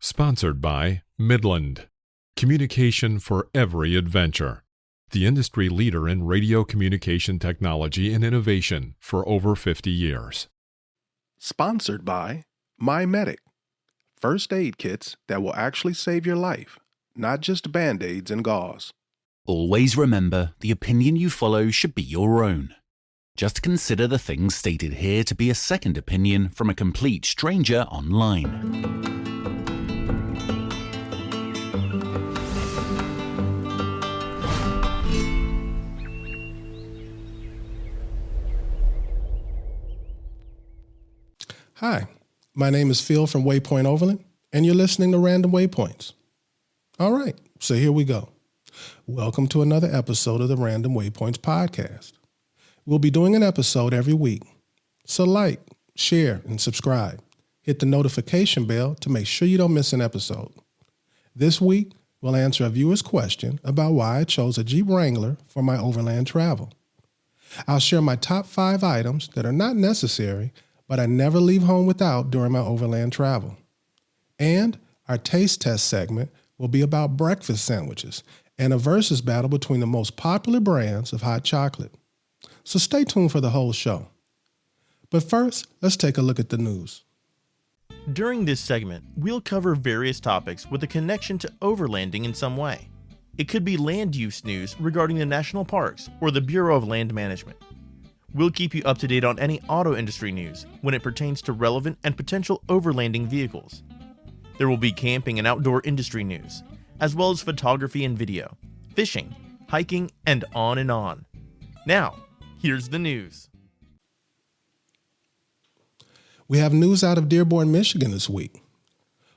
Sponsored by Midland. Communication for every adventure. The industry leader in radio communication technology and innovation for over 50 years. Sponsored by MyMedic. First aid kits that will actually save your life, not just Band-Aids and gauze. Always remember, the opinion you follow should be your own. Just consider the things stated here to be a second opinion from a complete stranger online. Hi, my name is Phil from Waypoint Overland, and you're listening to Random Waypoints. All right, so here we go. Welcome to another episode of the Random Waypoints podcast. We'll be doing an episode every week, so like, share, and subscribe. Hit the notification bell to make sure you don't miss an episode. This week, we'll answer a viewer's question about why I chose a Jeep Wrangler for my overland travel. I'll share my top 5 items that are not necessary, but I never leave home without during my overland travel. And our taste test segment will be about breakfast sandwiches and a versus battle between the most popular brands of hot chocolate. So stay tuned for the whole show. But first, let's take a look at the news. During this segment, we'll cover various topics with a connection to overlanding in some way. It could be land use news regarding the national parks or the Bureau of Land Management. We'll keep you up to date on any auto industry news when it pertains to relevant and potential overlanding vehicles. There will be camping and outdoor industry news, as well as photography and video, fishing, hiking, and on and on. Now, here's the news. We have news out of Dearborn, Michigan this week.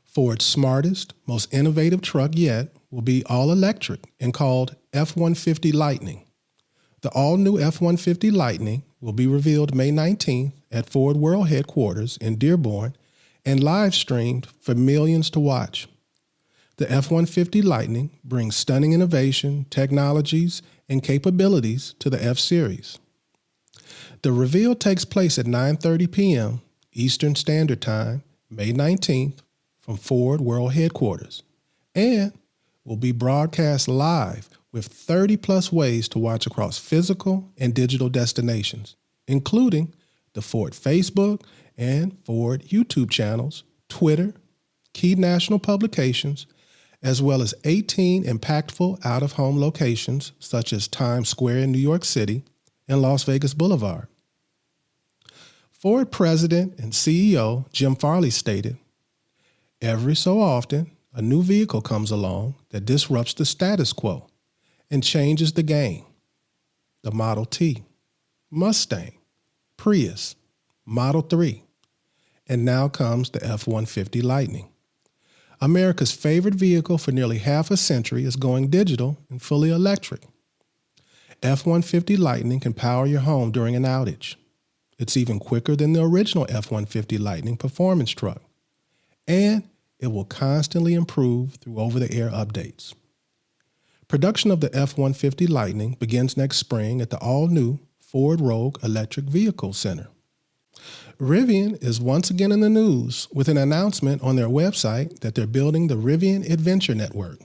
Ford's smartest, most innovative truck yet will be all electric and called F-150 Lightning. The all-new F-150 Lightning will be revealed May 19th at Ford World Headquarters in Dearborn and live-streamed for millions to watch. The F-150 Lightning brings stunning innovation, technologies, and capabilities to the F-Series. The reveal takes place at 9:30 p.m. Eastern Standard Time, May 19th, from Ford World Headquarters, and will be broadcast live with 30-plus ways to watch across physical and digital destinations, including the Ford Facebook and Ford YouTube channels, Twitter, key national publications, as well as 18 impactful out-of-home locations such as Times Square in New York City and Las Vegas Boulevard. Ford President and CEO Jim Farley stated, "Every so often, a new vehicle comes along that disrupts the status quo and changes the game. The Model T, Mustang, Prius, Model 3, and now comes the F-150 Lightning. America's favorite vehicle for nearly half a century is going digital and fully electric. F-150 Lightning can power your home during an outage. It's even quicker than the original F-150 Lightning performance truck, and it will constantly improve through over-the-air updates." Production of the F-150 Lightning begins next spring at the all-new Ford Rogue Electric Vehicle Center. Rivian is once again in the news with an announcement on their website that they're building the Rivian Adventure Network.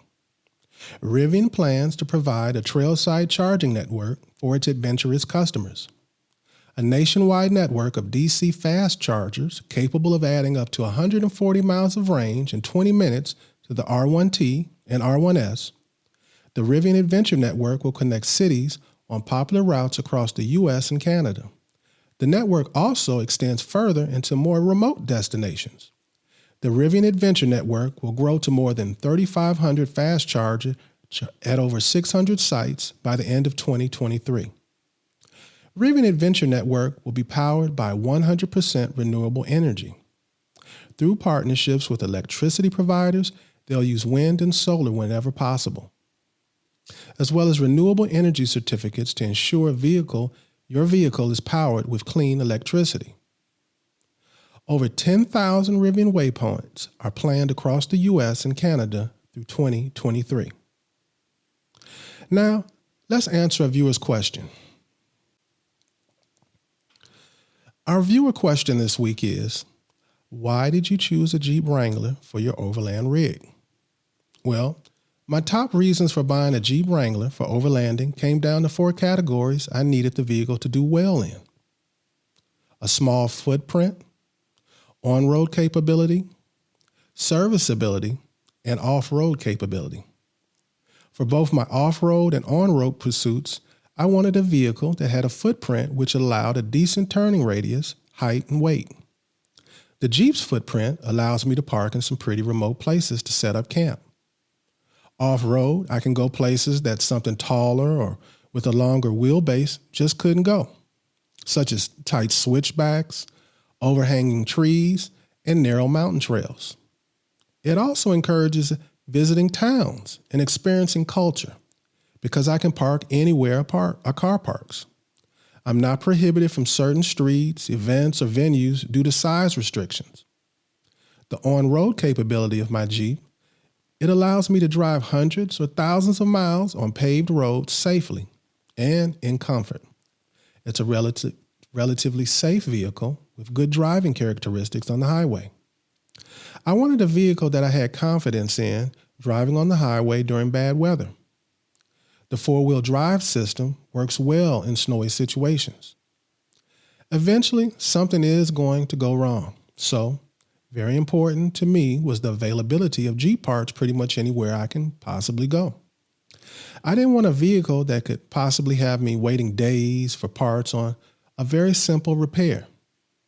Rivian plans to provide a trailside charging network for its adventurous customers. A nationwide network of DC fast chargers capable of adding up to 140 miles of range in 20 minutes to the R1T and R1S. The Rivian Adventure Network will connect cities on popular routes across the U.S. and Canada. The network also extends further into more remote destinations. The Rivian Adventure Network will grow to more than 3,500 fast chargers at over 600 sites by the end of 2023. Rivian Adventure Network will be powered by 100% renewable energy. Through partnerships with electricity providers, they'll use wind and solar whenever possible, as well as renewable energy certificates to ensure your vehicle is powered with clean electricity. Over 10,000 Rivian waypoints are planned across the U.S. and Canada through 2023. Now, let's answer a viewer's question. Our viewer question this week is, why did you choose a Jeep Wrangler for your Overland rig? Well, my top reasons for buying a Jeep Wrangler for overlanding came down to 4 categories I needed the vehicle to do well in: a small footprint, on-road capability, serviceability, and off-road capability. For both my off-road and on-road pursuits, I wanted a vehicle that had a footprint which allowed a decent turning radius, height, and weight. The Jeep's footprint allows me to park in some pretty remote places to set up camp. Off-road, I can go places that something taller or with a longer wheelbase just couldn't go, such as tight switchbacks, overhanging trees, and narrow mountain trails. It also encourages visiting towns and experiencing culture because I can park anywhere a car parks. I'm not prohibited from certain streets, events, or venues due to size restrictions. The on-road capability of my Jeep, it allows me to drive hundreds or thousands of miles on paved roads safely and in comfort. It's a relatively safe vehicle with good driving characteristics on the highway. I wanted a vehicle that I had confidence in driving on the highway during bad weather. The 4-wheel drive system works well in snowy situations. Eventually, something is going to go wrong, so very important to me was the availability of Jeep parts pretty much anywhere I can possibly go. I didn't want a vehicle that could possibly have me waiting days for parts on a very simple repair.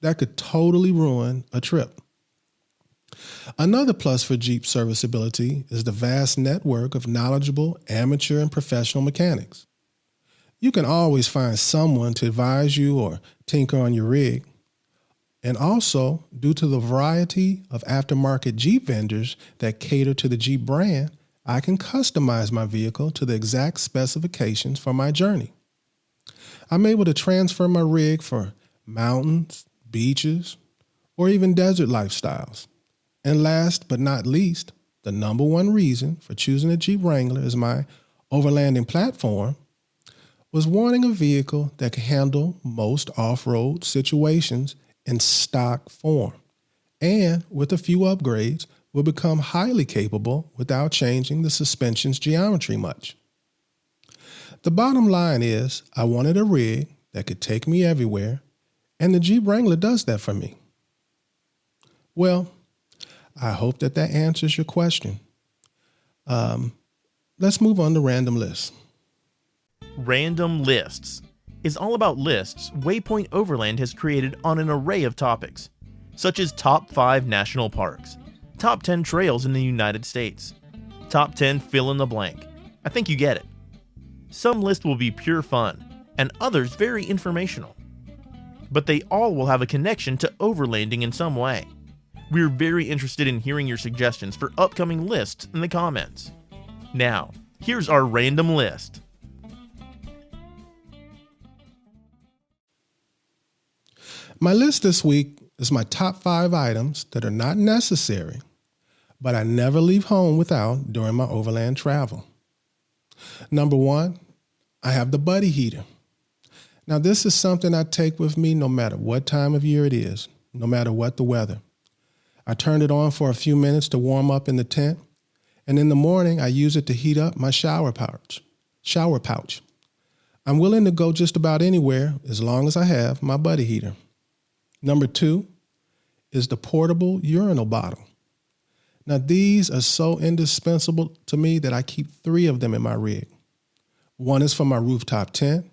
That could totally ruin a trip. Another plus for Jeep serviceability is the vast network of knowledgeable amateur and professional mechanics. You can always find someone to advise you or tinker on your rig. And also, due to the variety of aftermarket Jeep vendors that cater to the Jeep brand, I can customize my vehicle to the exact specifications for my journey. I'm able to transfer my rig for mountains, beaches, or even desert lifestyles. And last but not least, the number one reason for choosing a Jeep Wrangler as my overlanding platform was wanting a vehicle that can handle most off-road situations in stock form, and with a few upgrades, will become highly capable without changing the suspension's geometry much. The bottom line is, I wanted a rig that could take me everywhere, and the Jeep Wrangler does that for me. Well, I hope that answers your question. Let's move on to random lists. Random Lists is all about lists Waypoint Overland has created on an array of topics, such as top 5 national parks, top 10 trails in the United States, top 10 fill in the blank. I think you get it. Some lists will be pure fun, and others very informational. But they all will have a connection to overlanding in some way. We're very interested in hearing your suggestions for upcoming lists in the comments. Now, here's our random list. My list this week is my top 5 items that are not necessary, but I never leave home without during my overland travel. Number 1, I have the buddy heater. Now, this is something I take with me no matter what time of year it is, no matter what the weather. I turn it on for a few minutes to warm up in the tent, and in the morning I use it to heat up my shower pouch. I'm willing to go just about anywhere as long as I have my buddy heater. Number 2 is the portable urinal bottle. Now, these are so indispensable to me that I keep 3 of them in my rig. One is for my rooftop tent.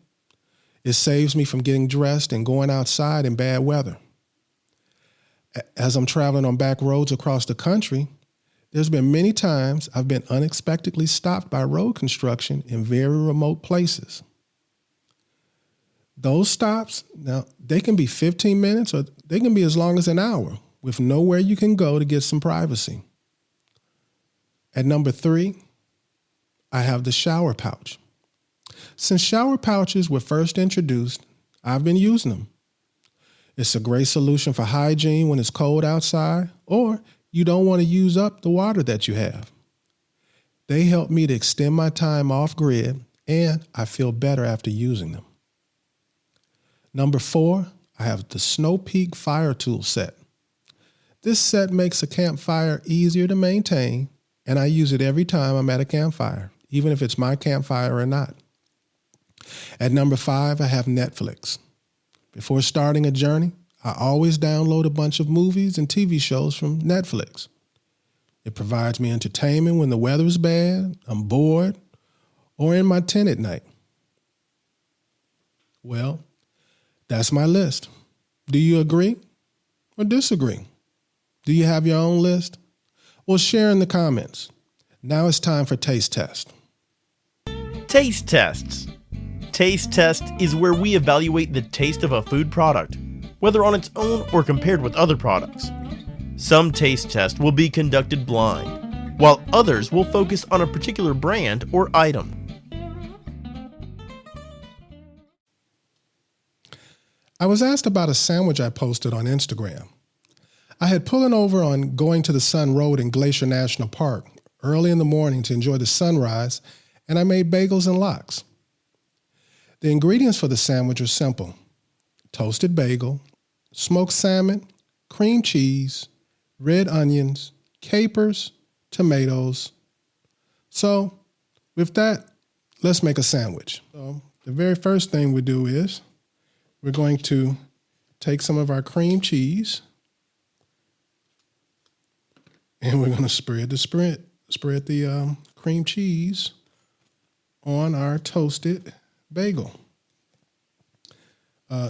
It saves me from getting dressed and going outside in bad weather. As I'm traveling on back roads across the country, there's been many times I've been unexpectedly stopped by road construction in very remote places. Those stops, now, they can be 15 minutes or they can be as long as an hour with nowhere you can go to get some privacy. At number 3, I have the shower pouch. Since shower pouches were first introduced, I've been using them. It's a great solution for hygiene when it's cold outside or you don't want to use up the water that you have. They help me to extend my time off grid, and I feel better after using them. Number 4, I have the Snow Peak Fire Tool set. This set makes a campfire easier to maintain, and I use it every time I'm at a campfire, even if it's my campfire or not. At number 5, I have Netflix. Before starting a journey, I always download a bunch of movies and TV shows from Netflix. It provides me entertainment when the weather is bad, I'm bored, or in my tent at night. Well, that's my list. Do you agree or disagree? Do you have your own list? Well, share in the comments. Now it's time for Taste Test. Taste tests. Taste test is where we evaluate the taste of a food product, whether on its own or compared with other products. Some taste tests will be conducted blind, while others will focus on a particular brand or item. I was asked about a sandwich I posted on Instagram. I had pullen over on Going to the Sun Road in Glacier National Park early in the morning to enjoy the sunrise, and I made bagels and lox. The ingredients for the sandwich are simple: toasted bagel, smoked salmon, cream cheese, red onions, capers, tomatoes. So with that, let's make a sandwich. So the very first thing we do is we're going to take some of our cream cheese and we're going to spread the cream cheese on our toasted bagel.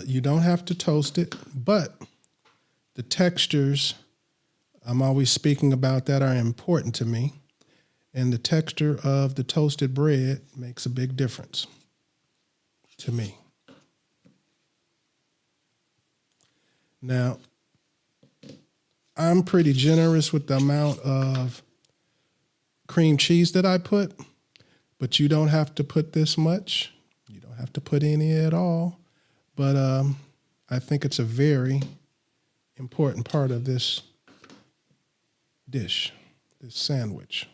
You don't have to toast it, but the textures, I'm always speaking about that, are important to me. And the texture of the toasted bread makes a big difference to me. Now, I'm pretty generous with the amount of cream cheese that I put, but you don't have to put this much. You don't have to put any at all. But I think it's a very important part of this dish, this sandwich.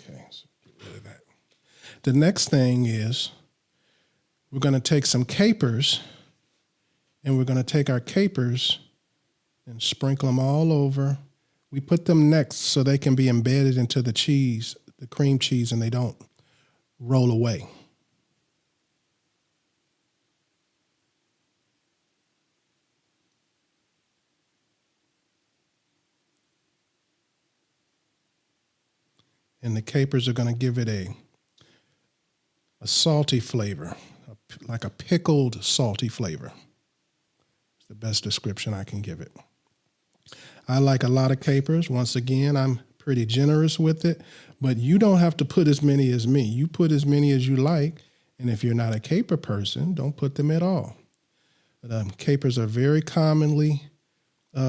Okay, so get rid of that. The next thing is we're going to take some capers, and we're going to take our capers and sprinkle them all over. We put them next so they can be embedded into the cheese, the cream cheese, and they don't roll away. And the capers are going to give it a salty flavor, like a pickled salty flavor. It's the best description I can give it. I like a lot of capers. Once again, I'm pretty generous with it, but you don't have to put as many as me. You put as many as you like, and if you're not a caper person, don't put them at all. But, capers are very commonly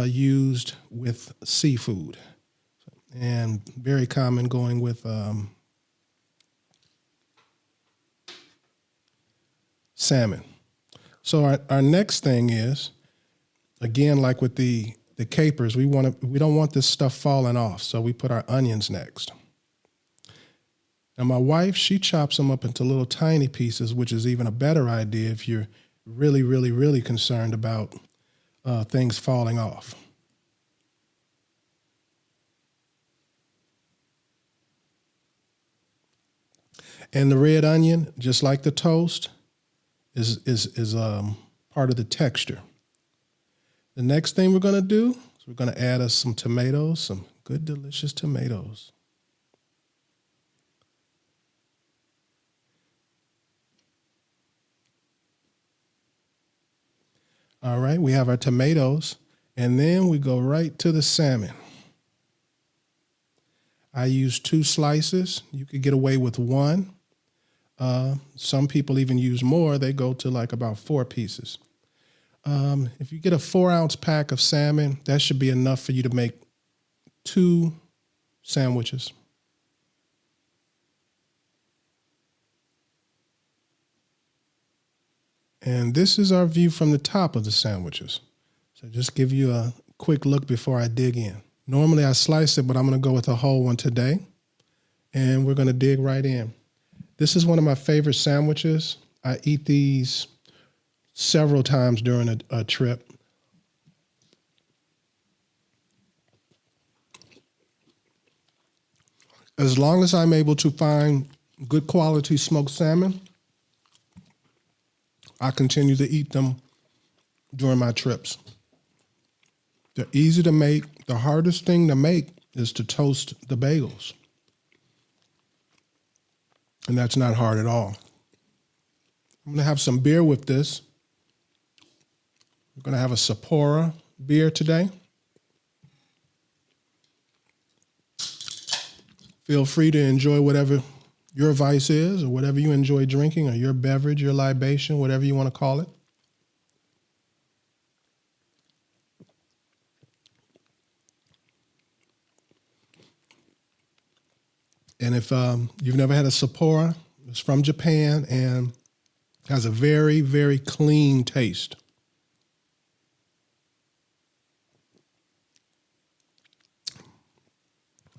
used with seafood, and very common going with salmon. So our next thing is, again, like with the capers, we don't want this stuff falling off, so we put our onions next. Now my wife, she chops them up into little tiny pieces, which is even a better idea if you're really, really, really concerned about things falling off. And the red onion, just like the toast, is part of the texture. The next thing we're going to do is we're going to add us some tomatoes, some good, delicious tomatoes. All right, we have our tomatoes, and then we go right to the salmon. I use 2 slices. You could get away with 1. Some people even use more. They go to like about 4 pieces. If you get a 4-ounce pack of salmon, that should be enough for you to make 2 sandwiches. And this is our view from the top of the sandwiches. So just give you a quick look before I dig in. Normally I slice it, but I'm going to go with a whole one today. And we're going to dig right in. This is one of my favorite sandwiches. I eat these several times during a trip. As long as I'm able to find good quality smoked salmon, I continue to eat them during my trips. They're easy to make. The hardest thing to make is to toast the bagels. And that's not hard at all. I'm going to have some beer with this. We're going to have a Sapporo beer today. Feel free to enjoy whatever your vice is or whatever you enjoy drinking or your beverage, your libation, whatever you want to call it. And if you've never had a Sapporo, it's from Japan and has a very, very clean taste.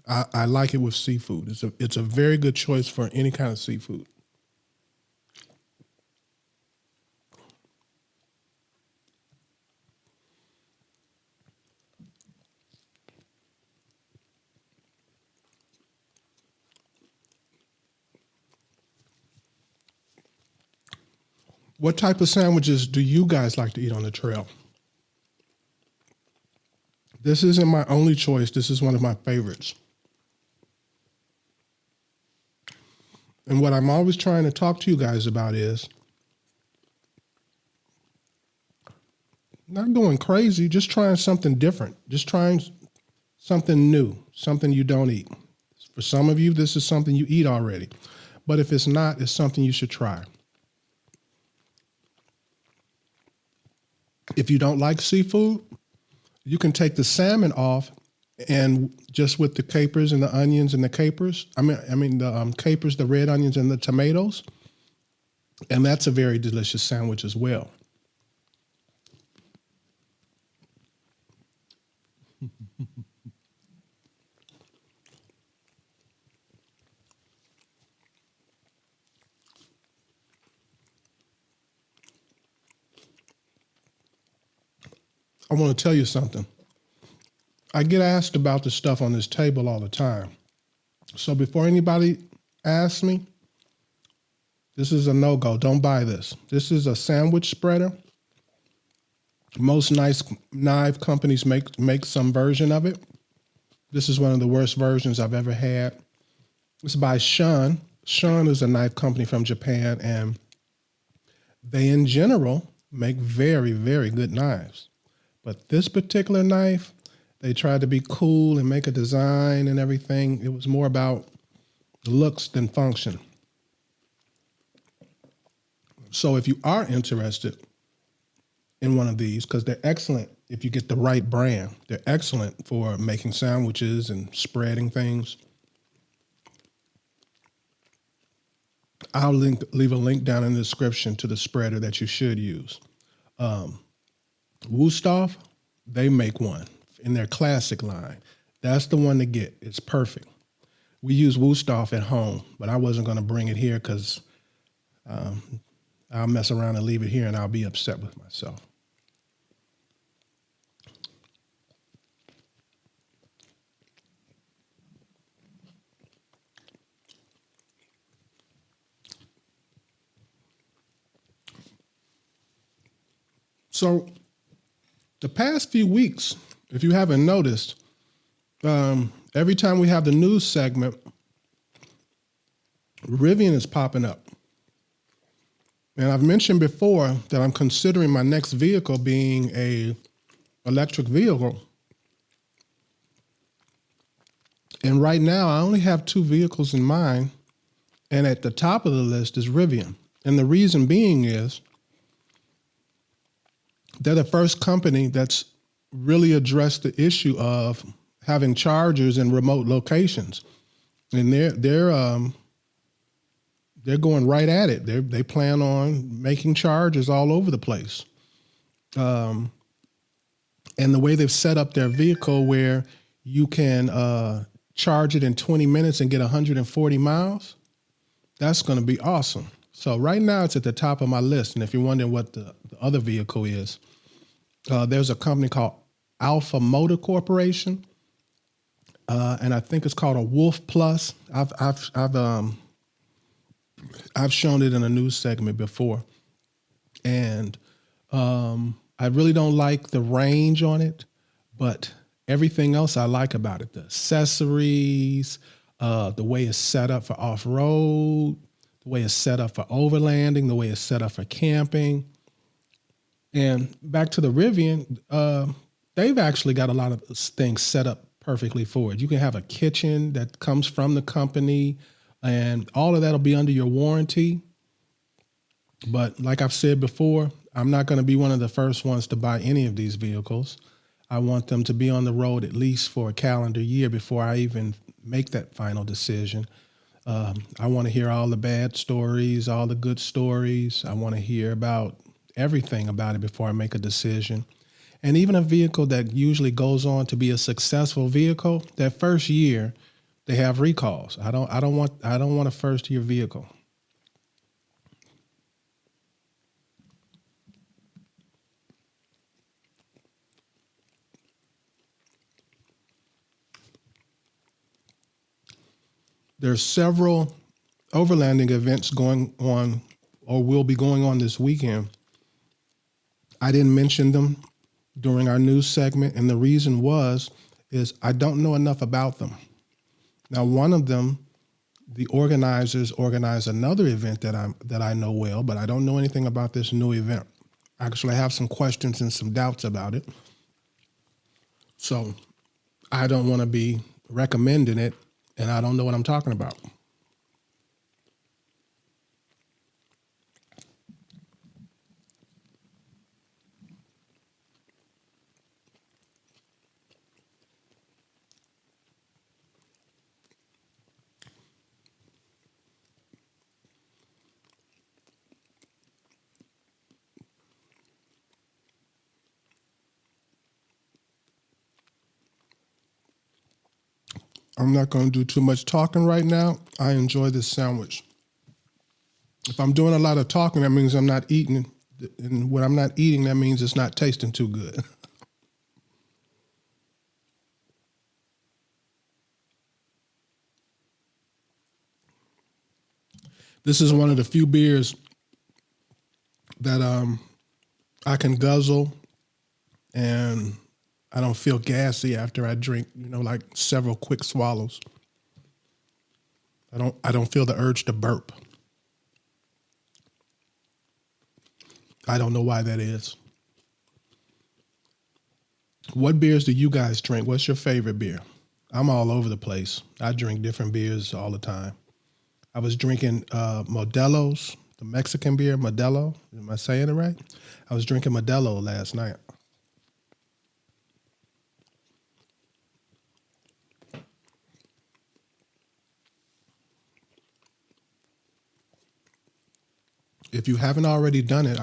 I like it with seafood. It's a very good choice for any kind of seafood. What type of sandwiches do you guys like to eat on the trail? This isn't my only choice. This is one of my favorites. And what I'm always trying to talk to you guys about is not going crazy, just trying something different, just trying something new, something you don't eat. For some of you, this is something you eat already. But if it's not, it's something you should try. If you don't like seafood, you can take the salmon off and just with the capers and the onions and the capers, the capers, the red onions and the tomatoes, and that's a very delicious sandwich as well. I want to tell you something. I get asked about the stuff on this table all the time. So before anybody asks me, this is a no-go. Don't buy this. This is a sandwich spreader. Most nice knife companies make some version of it. This is one of the worst versions I've ever had. It's by Shun. Shun is a knife company from Japan, and they in general make very, very good knives. But this particular knife, they tried to be cool and make a design and everything. It was more about looks than function. So if you are interested in one of these, because they're excellent if you get the right brand, they're excellent for making sandwiches and spreading things. I'll leave a link down in the description to the spreader that you should use. Wusthof, they make one in their classic line. That's the one to get. It's perfect. We use Wusthof at home, but I wasn't going to bring it here because I'll mess around and leave it here and I'll be upset with myself. So the past few weeks, if you haven't noticed, every time we have the news segment, Rivian is popping up. And I've mentioned before that I'm considering my next vehicle being a electric vehicle. And right now I only have 2 vehicles in mind. And at the top of the list is Rivian. And the reason being is they're the first company that's really addressed the issue of having chargers in remote locations. And they're going right at it. They plan on making chargers all over the place. And the way they've set up their vehicle where you can charge it in 20 minutes and get 140 miles, that's going to be awesome. So right now it's at the top of my list. And if you're wondering what the other vehicle is, there's a company called Alpha Motor Corporation. And I think it's called a Wolf Plus. I've shown it in a news segment before. And I really don't like the range on it, but everything else I like about it. The accessories, the way it's set up for off-road, the way it's set up for overlanding, the way it's set up for camping. And back to the Rivian, they've actually got a lot of things set up perfectly for it. You can have a kitchen that comes from the company, and all of that will be under your warranty. But like I've said before, I'm not going to be one of the first ones to buy any of these vehicles. I want them to be on the road at least for a calendar year before I even make that final decision. I want to hear all the bad stories, all the good stories. I want to hear about everything about it before I make a decision. And even a vehicle that usually goes on to be a successful vehicle, that first year they have recalls. I don't want a first year vehicle. There's several overlanding events going on or will be going on this weekend. I didn't mention them during our news segment, and the reason is I don't know enough about them. Now, one of them, the organizers organize another event that I know well, but I don't know anything about this new event. Actually, I have some questions and some doubts about it. So I don't want to be recommending it, and I don't know what I'm talking about. I'm not going to do too much talking right now. I enjoy this sandwich. If I'm doing a lot of talking, that means I'm not eating. And when I'm not eating, that means it's not tasting too good. This is one of the few beers that I can guzzle and I don't feel gassy after I drink, like several quick swallows. I don't feel the urge to burp. I don't know why that is. What beers do you guys drink? What's your favorite beer? I'm all over the place. I drink different beers all the time. I was drinking Modelo's, the Mexican beer, Modelo. Am I saying it right? I was drinking Modelo last night. If you haven't already done it,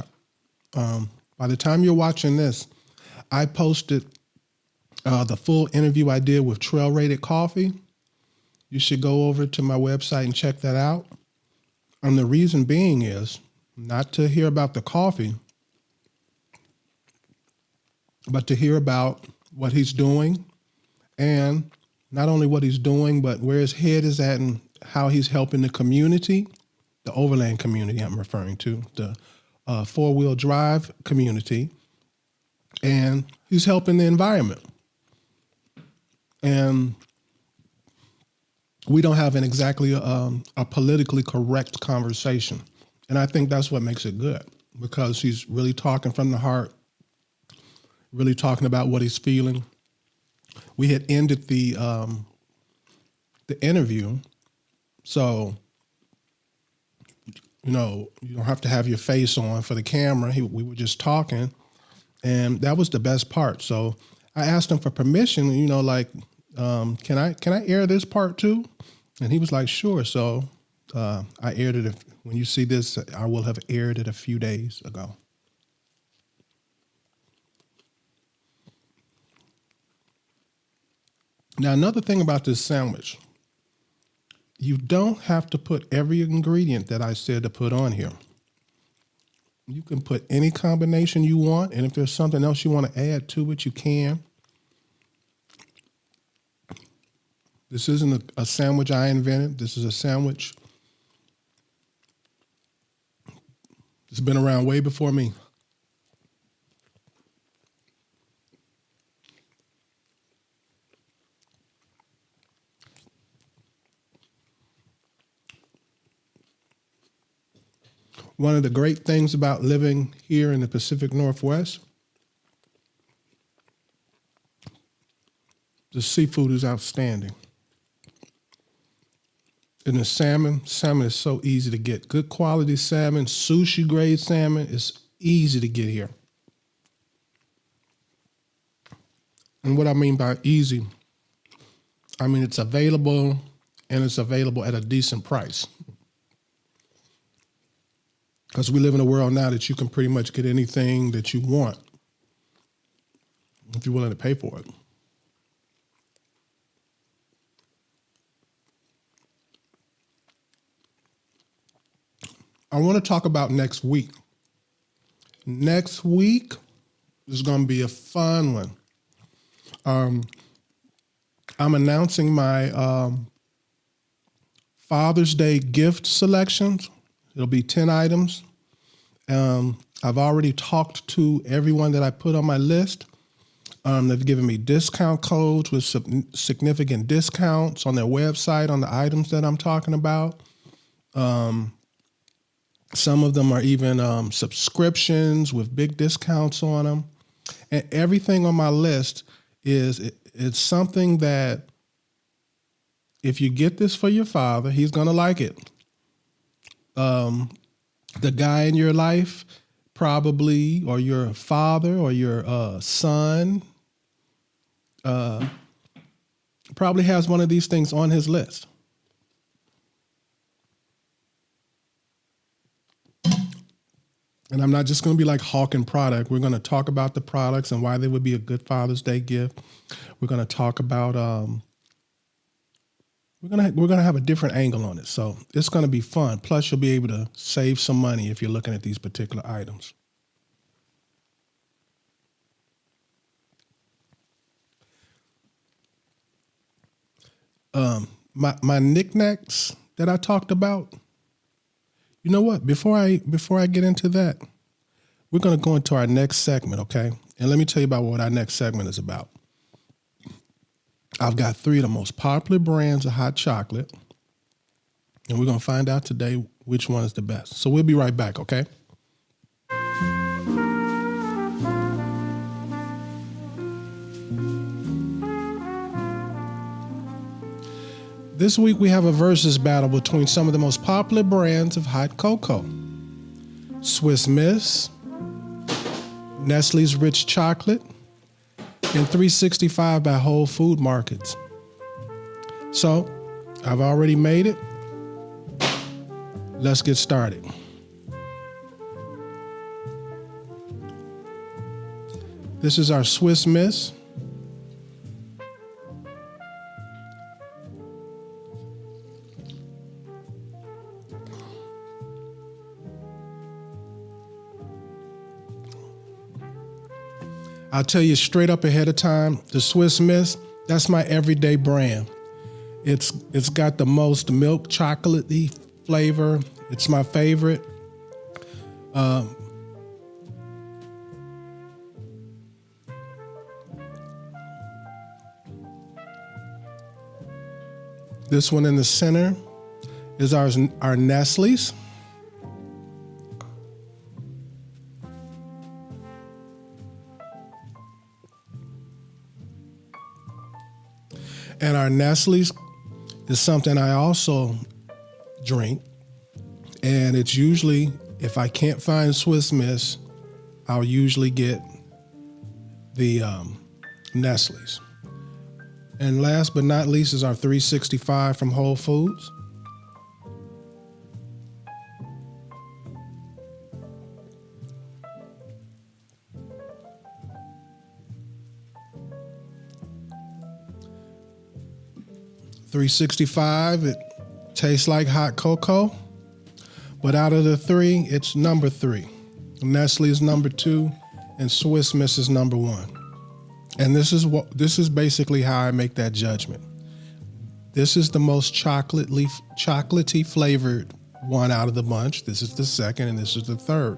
by the time you're watching this, I posted the full interview I did with Trail Rated Coffee. You should go over to my website and check that out. And the reason being is not to hear about the coffee, but to hear about what he's doing, and not only what he's doing, but where his head is at and how he's helping the community, the overland community I'm referring to, the four-wheel drive community, and he's helping the environment. And we don't have exactly a politically correct conversation. And I think that's what makes it good, because he's really talking from the heart, really talking about what he's feeling. We had ended the interview, so you don't have to have your face on for the camera. We were just talking, and that was the best part. So I asked him for permission, can I air this part too? And he was like, sure. So I aired it. When you see this, I will have aired it a few days ago. Now, another thing about this sandwich, you don't have to put every ingredient that I said to put on here. You can put any combination you want, and if there's something else you want to add to it, you can. This isn't a sandwich I invented. This is a sandwich that's been around way before me. One of the great things about living here in the Pacific Northwest, the seafood is outstanding. And the salmon is so easy to get. Good quality salmon, sushi grade salmon is easy to get here. And what I mean by easy, I mean it's available, and it's available at a decent price. Because we live in a world now that you can pretty much get anything that you want if you're willing to pay for it. I want to talk about next week. Next week is going to be a fun one. I'm announcing my Father's Day gift selections. It'll be 10 items. I've already talked to everyone that I put on my list. They've given me discount codes with significant discounts on their website on the items that I'm talking about. Some of them are even subscriptions with big discounts on them. And everything on my list it's something that if you get this for your father, he's going to like it. The guy in your life probably, or your father or your son, probably has one of these things on his list. And I'm not just going to be like hawking product. We're going to talk about the products and why they would be a good Father's Day gift. We're going to talk about, we're going to have a different angle on it. So it's going to be fun. Plus you'll be able to save some money if you're looking at these particular items. My knickknacks that I talked about, you know what? Before I get into that, we're going to go into our next segment, okay? And let me tell you about what our next segment is about. I've got 3 of the most popular brands of hot chocolate, and we're going to find out today which one is the best. So we'll be right back, okay? This week we have a versus battle between some of the most popular brands of hot cocoa. Swiss Miss, Nestle's Rich Chocolate, and 365 by Whole Food Markets. So, I've already made it. Let's get started. This is our Swiss Miss. I'll tell you straight up ahead of time, the Swiss Miss, that's my everyday brand. It's got the most milk chocolatey flavor. It's my favorite. This one in the center is our Nestle's. And our Nestle's is something I also drink. And it's usually, if I can't find Swiss Miss, I'll usually get the Nestle's. And last but not least is our 365 from Whole Foods. $365, it tastes like hot cocoa, but out of the three, it's number 3. Nestle is number 2, and Swiss Miss is number 1. And this is basically how I make that judgment. This is the most chocolatey flavored one out of the bunch. This is the second, and this is the third.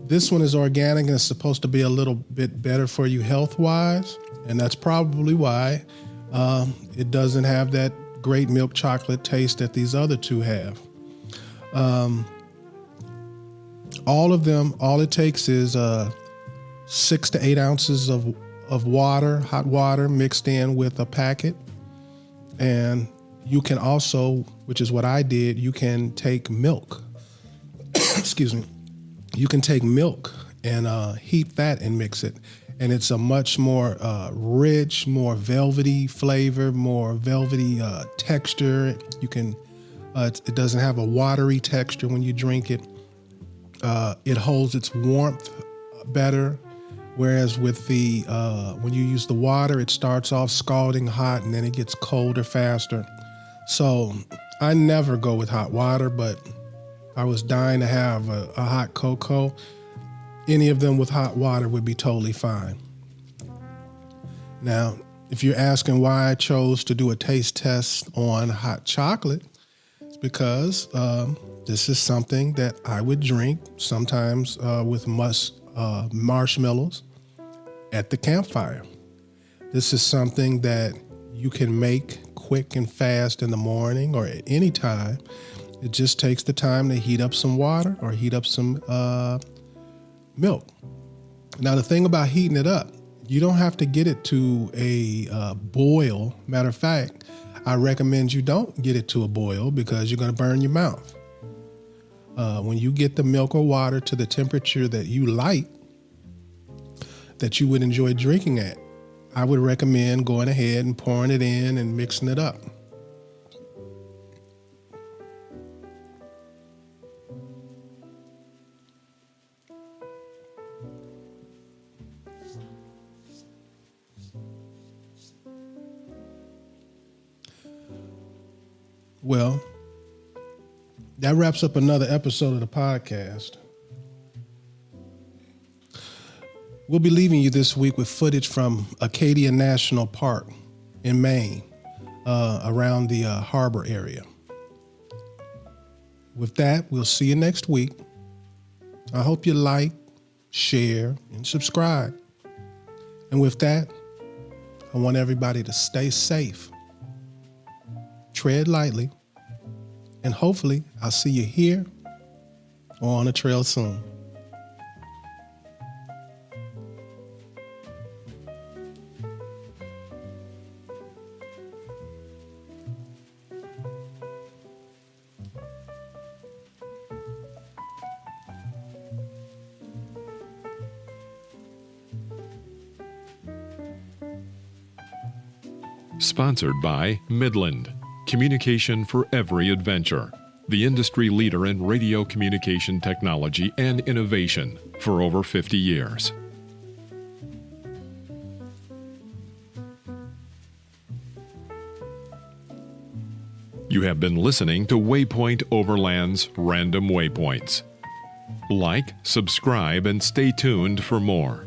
This one is organic and it's supposed to be a little bit better for you health-wise, and that's probably why it doesn't have that great milk chocolate taste that these other two have. All of them, all it takes is 6 to 8 ounces of water, hot water, mixed in with a packet. And you can also, which is what I did, you can take milk. Excuse me. You can take milk and heat that and mix it. And it's a much more rich, more velvety flavor, more velvety texture. You can, it doesn't have a watery texture when you drink it. It holds its warmth better. Whereas with the, when you use the water, it starts off scalding hot and then it gets colder faster. So I never go with hot water, but I was dying to have a hot cocoa. Any of them with hot water would be totally fine. Now, if you're asking why I chose to do a taste test on hot chocolate, it's because this is something that I would drink sometimes with marshmallows at the campfire. This is something that you can make quick and fast in the morning or at any time. It just takes the time to heat up some water or heat up some milk. Now, the thing about heating it up, you don't have to get it to a boil. Matter of fact, I recommend you don't get it to a boil because you're going to burn your mouth. When you get the milk or water to the temperature that you like, that you would enjoy drinking at, I would recommend going ahead and pouring it in and mixing it up. Well, that wraps up another episode of the podcast. We'll be leaving you this week with footage from Acadia National Park in Maine, around the harbor area. With that, we'll see you next week. I hope you like, share, and subscribe. And with that, I want everybody to stay safe, tread lightly, and hopefully I'll see you here or on the trail soon. Sponsored by Midland, communication for every adventure, the industry leader in radio communication technology and innovation for over 50 years. You have been listening to Waypoint Overland's Random Waypoints. Like, subscribe, and stay tuned for more.